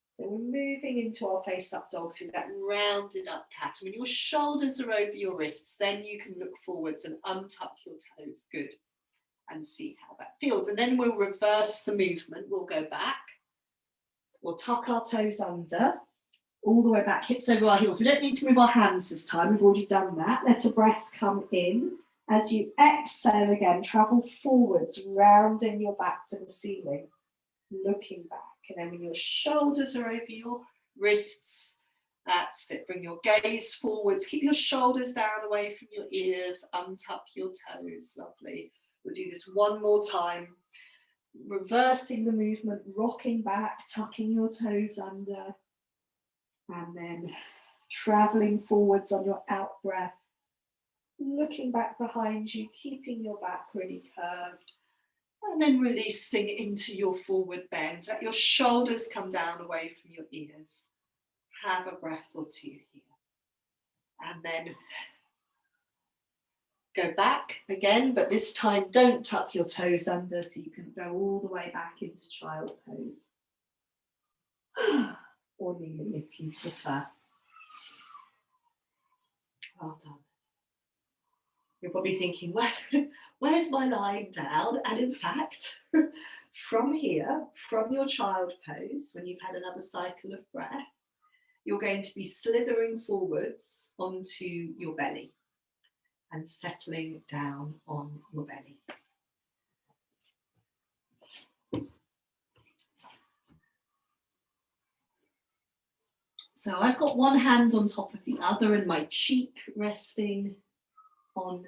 So we're moving into our face-up dog through that rounded up cat. When your shoulders are over your wrists, then you can look forwards and untuck your toes. Good. And see how that feels. And then we'll reverse the movement. We'll go back. We'll tuck our toes under, all the way back, hips over our heels. We don't need to move our hands this time. We've already done that. Let a breath come in. As you exhale again, travel forwards, rounding your back to the ceiling, looking back. And then when your shoulders are over your wrists, that's it. Bring your gaze forwards. Keep your shoulders down away from your ears. Untuck your toes. Lovely. We'll do this one more time. Reversing the movement, rocking back, tucking your toes under. And then traveling forwards on your out breath. Looking back behind you, keeping your back really curved. And then releasing into your forward bend. Let your shoulders come down away from your ears. Have a breath or two here. And then go back again, but this time don't tuck your toes under, so you can go all the way back into child pose. Or kneeling if you prefer. Well done. You're probably thinking, where's my lying down? And in fact, from here, from your child pose, when you've had another cycle of breath, you're going to be slithering forwards onto your belly and settling down on your belly. So I've got one hand on top of the other and my cheek resting on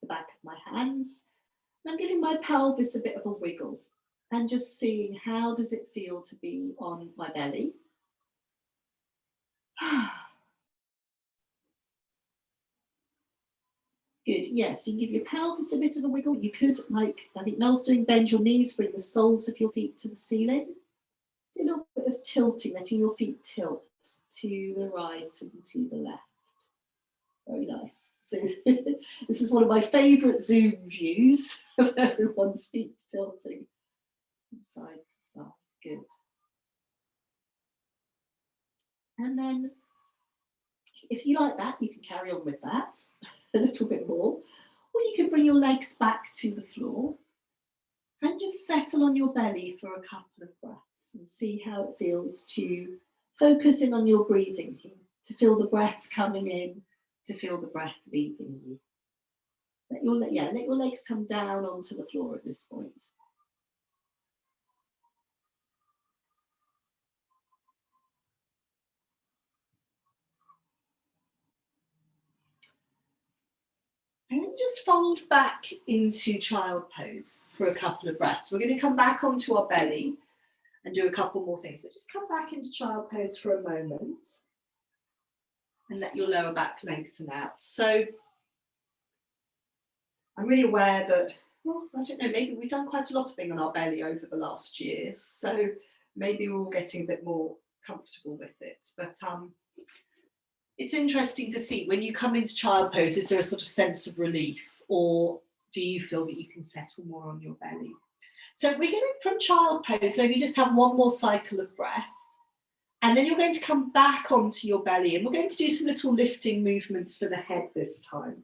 the back of my hands. I'm giving my pelvis a bit of a wiggle and just seeing how does it feel to be on my belly. Good, yes, you can give your pelvis a bit of a wiggle. You could, like I think Mel's doing, bend your knees, bring the soles of your feet to the ceiling. Do a little bit of tilting, letting your feet tilt to the right and to the left. Very nice. So this is one of my favourite Zoom views of everyone's feet tilting from side to side. Good. And then if you like that, you can carry on with that a little bit more. Or you can bring your legs back to the floor and just settle on your belly for a couple of breaths and see how it feels to focus in on your breathing here, to feel the breath coming in, to feel the breath leaving you. Let your legs come down onto the floor at this point. And then just fold back into child pose for a couple of breaths. We're going to come back onto our belly and do a couple more things, but just come back into child pose for a moment and let your lower back lengthen out. So I'm really aware that, well, I don't know, maybe we've done quite a lot of being on our belly over the last years, so maybe we're all getting a bit more comfortable with it. But it's interesting to see when you come into child pose, is there a sort of sense of relief, or do you feel that you can settle more on your belly? So we're going to, from child pose, maybe just have one more cycle of breath, and then you're going to come back onto your belly, and we're going to do some little lifting movements for the head this time.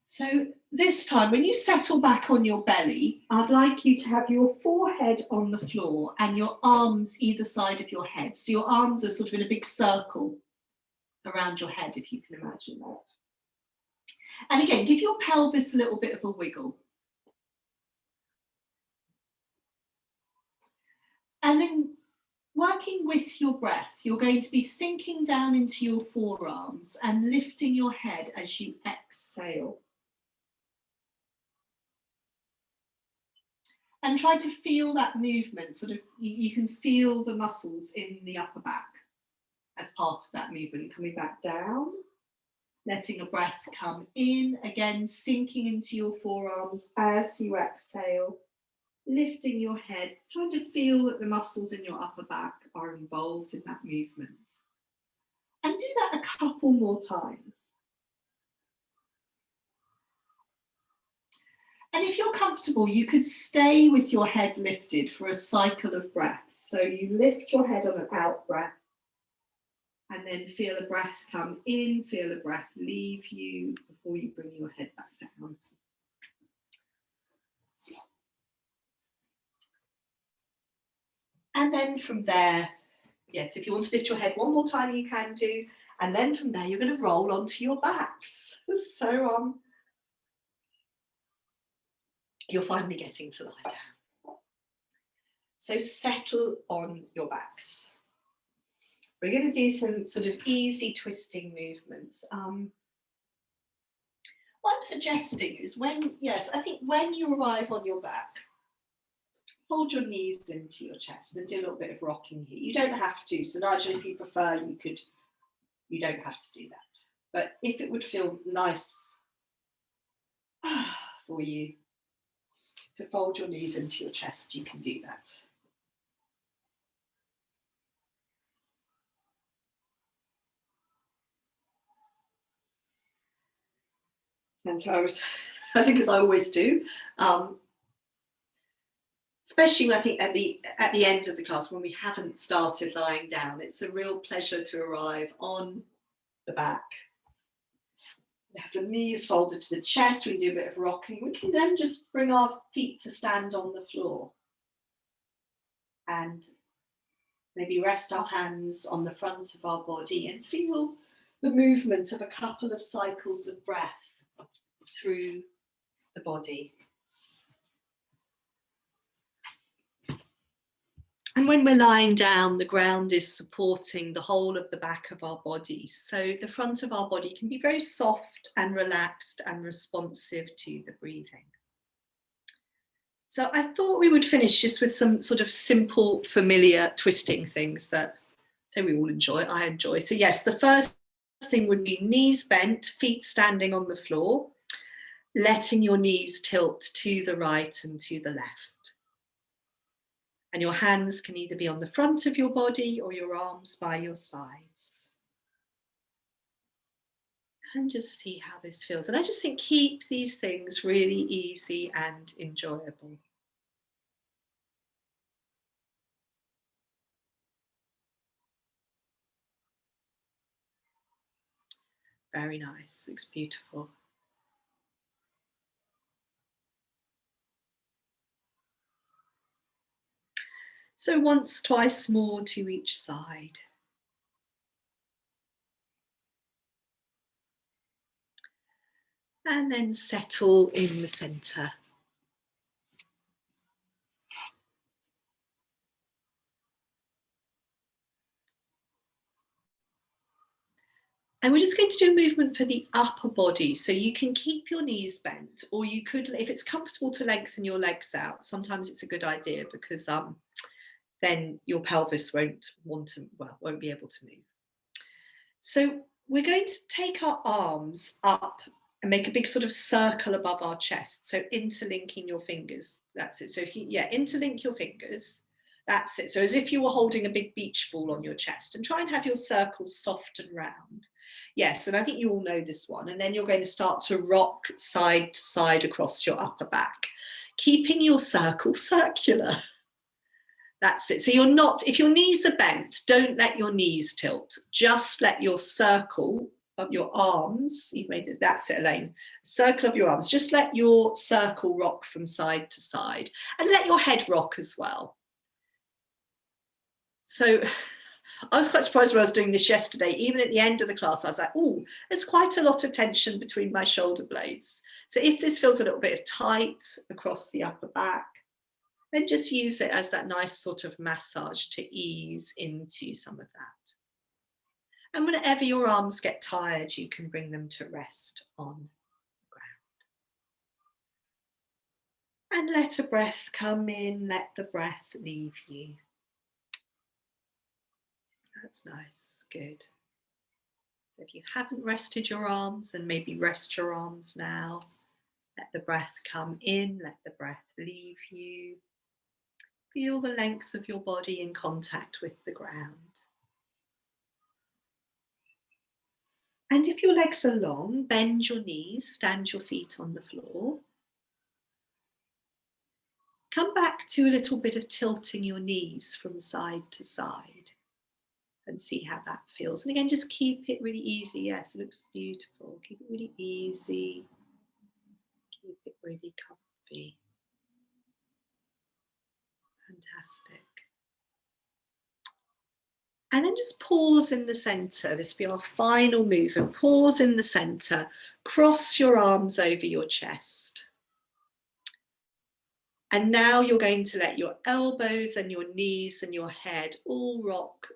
So this time, when you settle back on your belly, I'd like you to have your forehead on the floor and your arms either side of your head. So your arms are sort of in a big circle around your head, if you can imagine that. And again, give your pelvis a little bit of a wiggle. And then working with your breath, you're going to be sinking down into your forearms and lifting your head as you exhale. And try to feel that movement, sort of, you can feel the muscles in the upper back as part of that movement. Coming back down, letting a breath come in, again, sinking into your forearms as you exhale, lifting your head, trying to feel that the muscles in your upper back are involved in that movement. And do that a couple more times. And if you're comfortable, you could stay with your head lifted for a cycle of breaths. So you lift your head on an out breath and then feel a breath come in, feel a breath leave you before you bring your head back down. And then from there, yes, if you want to lift your head one more time, you can do. And then from there, you're going to roll onto your backs. So you're finally getting to lie down. So settle on your backs. We're going to do some sort of easy twisting movements. What I'm suggesting is when you arrive on your back, hold your knees into your chest and do a little bit of rocking here. You don't have to. So Nigel, if you prefer, you don't have to do that. But if it would feel nice for you to fold your knees into your chest, you can do that. And so I think, as I always do, especially I think at the end of the class when we haven't started lying down, it's a real pleasure to arrive on the back. Have the knees folded to the chest, we can do a bit of rocking. We can then just bring our feet to stand on the floor and maybe rest our hands on the front of our body and feel the movement of a couple of cycles of breath through the body. And when we're lying down, the ground is supporting the whole of the back of our body. So the front of our body can be very soft and relaxed and responsive to the breathing. So I thought we would finish just with some sort of simple, familiar twisting things that, say, we all enjoy, I enjoy. So yes, the first thing would be knees bent, feet standing on the floor, letting your knees tilt to the right and to the left. And your hands can either be on the front of your body or your arms by your sides. And just see how this feels. And I just think keep these things really easy and enjoyable. Very nice, looks beautiful. So once, twice more to each side. And then settle in the center. And we're just going to do a movement for the upper body. So you can keep your knees bent, or you could, if it's comfortable to lengthen your legs out, sometimes it's a good idea because then your pelvis won't be able to move. So we're going to take our arms up and make a big sort of circle above our chest. So interlinking your fingers, that's it. So if you, interlink your fingers, that's it. So as if you were holding a big beach ball on your chest, and try and have your circle soft and round. Yes, and I think you all know this one. And then you're going to start to rock side to side across your upper back, keeping your circle circular. That's it. So you're not, if your knees are bent, don't let your knees tilt. Just let your circle of your arms, you've made it, that's it, Elaine. Circle of your arms. Just let your circle rock from side to side, and let your head rock as well. So I was quite surprised when I was doing this yesterday. Even at the end of the class, I was like, oh, there's quite a lot of tension between my shoulder blades. So if this feels a little bit of tight across the upper back, then just use it as that nice sort of massage to ease into some of that. And whenever your arms get tired, you can bring them to rest on the ground. And let a breath come in, let the breath leave you. That's nice, good. So if you haven't rested your arms, then maybe rest your arms now. Let the breath come in, let the breath leave you. Feel the length of your body in contact with the ground. And if your legs are long, bend your knees, stand your feet on the floor. Come back to a little bit of tilting your knees from side to side and see how that feels. And again, just keep it really easy. Yes, it looks beautiful. Keep it really easy. Keep it really comfy. Fantastic. And then just pause in the center. This will be our final movement. Pause in the center. Cross your arms over your chest. And now you're going to let your elbows and your knees and your head all rock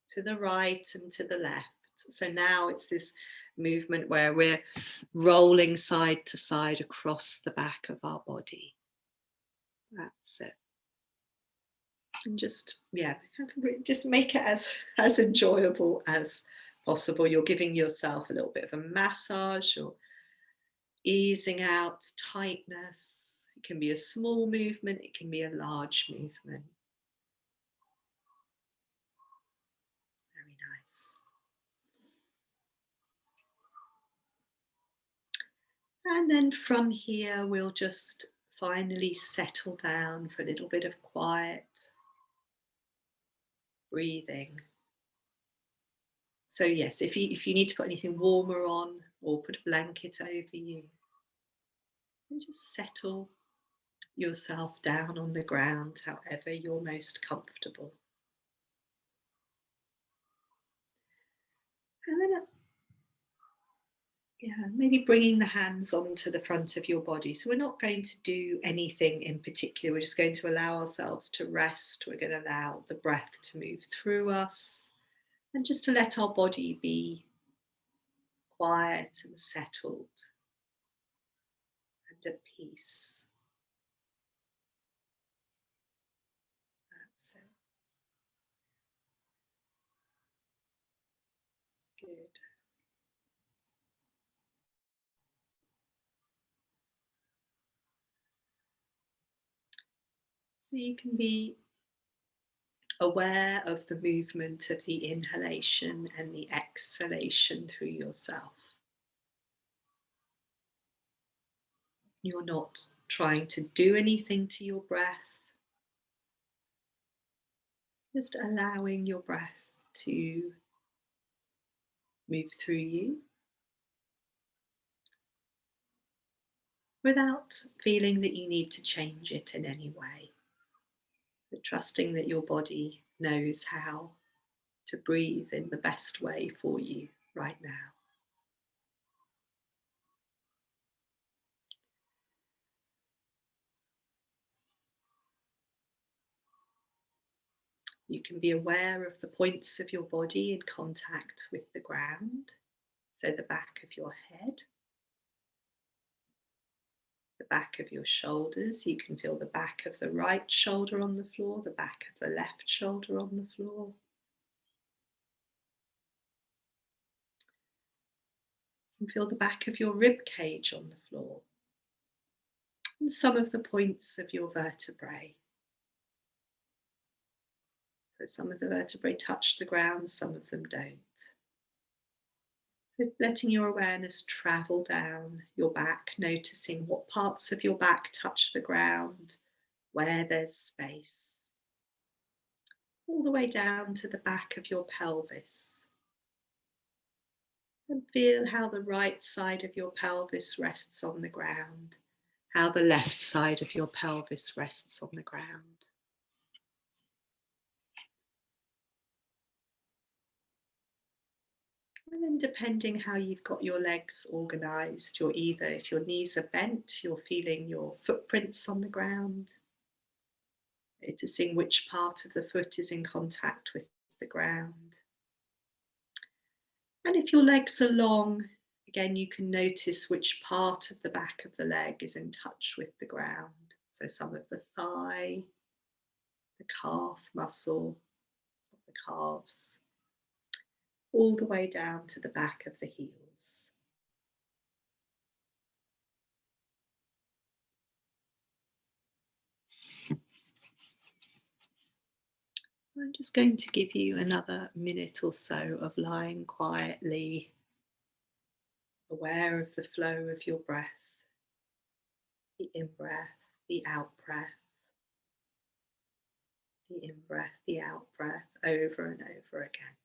to the right and to the left. So now it's this movement where we're rolling side to side across the back of our body. That's it. And just, just make it as enjoyable as possible. You're giving yourself a little bit of a massage, or easing out tightness. It can be a small movement, it can be a large movement. Very nice. And then from here, we'll just finally settle down for a little bit of quiet breathing. So yes, if you need to put anything warmer on or put a blanket over you, and just settle yourself down on the ground however you're most comfortable. And then Yeah, maybe bringing the hands onto the front of your body. So we're not going to do anything in particular. We're just going to allow ourselves to rest. We're going to allow the breath to move through us and just to let our body be quiet and settled and at peace. That's it. Good. So you can be aware of the movement of the inhalation and the exhalation through yourself. You're not trying to do anything to your breath, just allowing your breath to move through you without feeling that you need to change it in any way. So trusting that your body knows how to breathe in the best way for you right now. You can be aware of the points of your body in contact with the ground. So the back of your head, the back of your shoulders. You can feel the back of the right shoulder on the floor, the back of the left shoulder on the floor. You can feel the back of your rib cage on the floor. And some of the points of your vertebrae. So some of the vertebrae touch the ground, some of them don't. So letting your awareness travel down your back, noticing what parts of your back touch the ground, where there's space. All the way down to the back of your pelvis. And feel how the right side of your pelvis rests on the ground, how the left side of your pelvis rests on the ground. And then depending how you've got your legs organized, you're either, if your knees are bent, you're feeling your footprints on the ground, noticing which part of the foot is in contact with the ground. And if your legs are long, again, you can notice which part of the back of the leg is in touch with the ground. So some of the thigh, the calf muscle of the calves, all the way down to the back of the heels. I'm just going to give you another minute or so of lying quietly, aware of the flow of your breath, the in-breath, the out-breath, the in-breath, the out-breath, over and over again.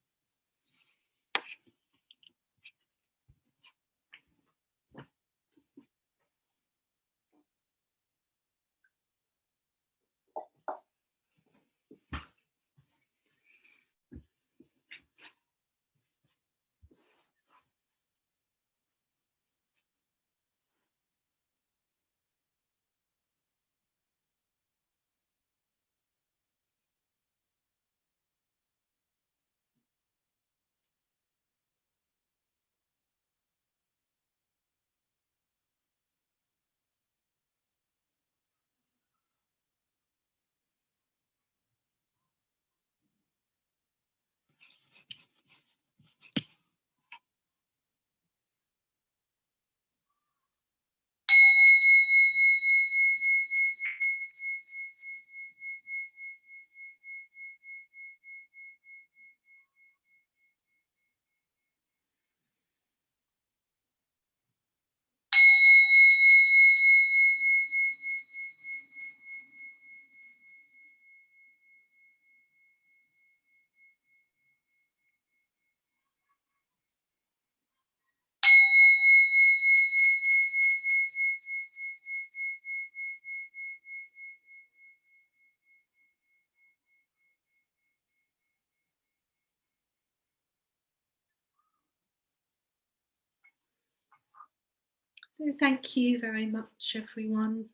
So thank you very much, everyone.